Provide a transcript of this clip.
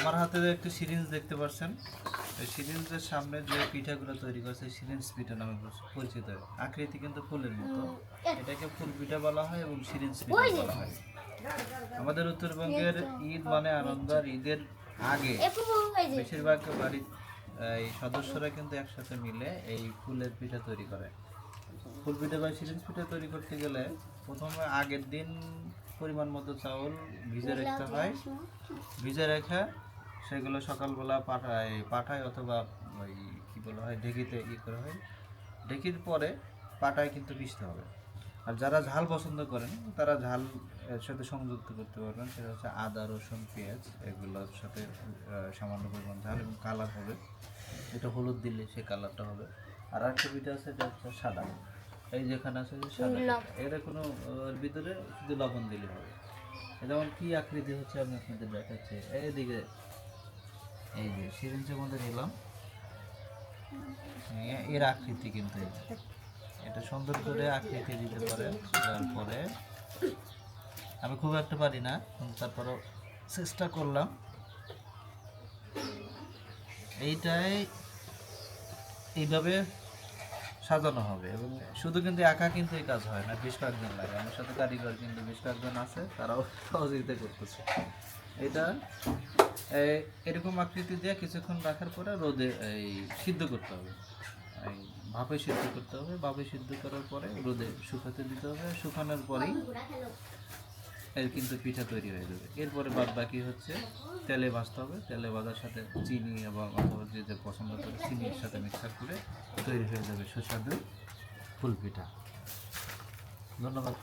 আমার হাতে একটি সিরিঞ্জ দেখতে পাচ্ছেন। এই সিরিঞ্জের সামনে যে পিঠাগুলো তৈরি করছে সিরিঞ্জ পিঠা নামে পরিচিত। আকৃতি কিন্তু ফুলের মতো, এটাকে ফুল পিঠা বলা হয় এবং সিরিঞ্জ পিঠা বলা হয়। আমাদের উত্তরবঙ্গের ঈদ মানে আনন্দ, আর ঈদের আগে বেশিরভাগ বাড়ির এই সদস্যরা কিন্তু একসাথে মিলে এই ফুলের পিঠা তৈরি করে। ফুল পিঠা বা সিরিঞ্জ পিঠা তৈরি করতে গেলে প্রথমে আগের দিন পরিমাণ মতো চাউল ভিজে রাখতে হয়। ভিজে রেখে সেগুলো সকালবেলা পাঠায় অথবা ওই কী বলা হয় ঢেঁকিতে করা হয়। ঢেঁকির পরে পাটায় কিন্তু পিষতে হবে। আর যারা ঝাল পছন্দ করেন তারা ঝাল এর সাথে সংযুক্ত করতে পারবেন, সেটা হচ্ছে আদা, রসুন, পেঁয়াজ এগুলোর সাথে সামান্য পরিমাণ ঝাল এবং কালার হবে। এটা হলুদ দিলে সে কালারটা হবে। আর একটা পিঠা আছে এটা হচ্ছে সাদা, এই যেখানে আছে সাদা এটা কোনো ওর ভিতরে শুধু লবণ দিলে হবে। যেমন কি আকৃতি হচ্ছে আমি আপনাদের দেখাচ্ছি। এইদিকে এই যে সিরিঞ্জের মধ্যে দিলাম, এর আকৃতি কিন্তু এটা সুন্দর করে আকৃতি দিতে পারে। তারপরে আমি খুব একটা পারি না, তারপরেও চেষ্টা করলাম। এইটাই এইভাবে সাজানো হবে এবং শুধু কিন্তু একা কিন্তু এই কাজ হয় না, বেশ কয়েকজন লাগে। আমার সাথে কারিগর কিন্তু বেশ কয়েকজন আছে, তারাও সহযোগিতা করতেছে। এটা এরকম আকৃতি দিয়ে কিছুক্ষণ রাখার পরে রোদে এই সিদ্ধ করতে হবে, এই ভাপে সিদ্ধ করতে হবে। ভাপে সিদ্ধ করার পরে রোদে শুকাতে দিতে হবে। শুকানোর পরেই এর কিন্তু পিঠা তৈরি হয়ে যাবে। এরপরে বাদ বাকি হচ্ছে তেলে ভাজতে হবে। তেলে ভাজার সাথে চিনি এবং অথবা যে পছন্দ করে চিনির সাথে মিক্সার করে তৈরি হয়ে যাবে সুস্বাদু ফুল পিঠা। ধন্যবাদ।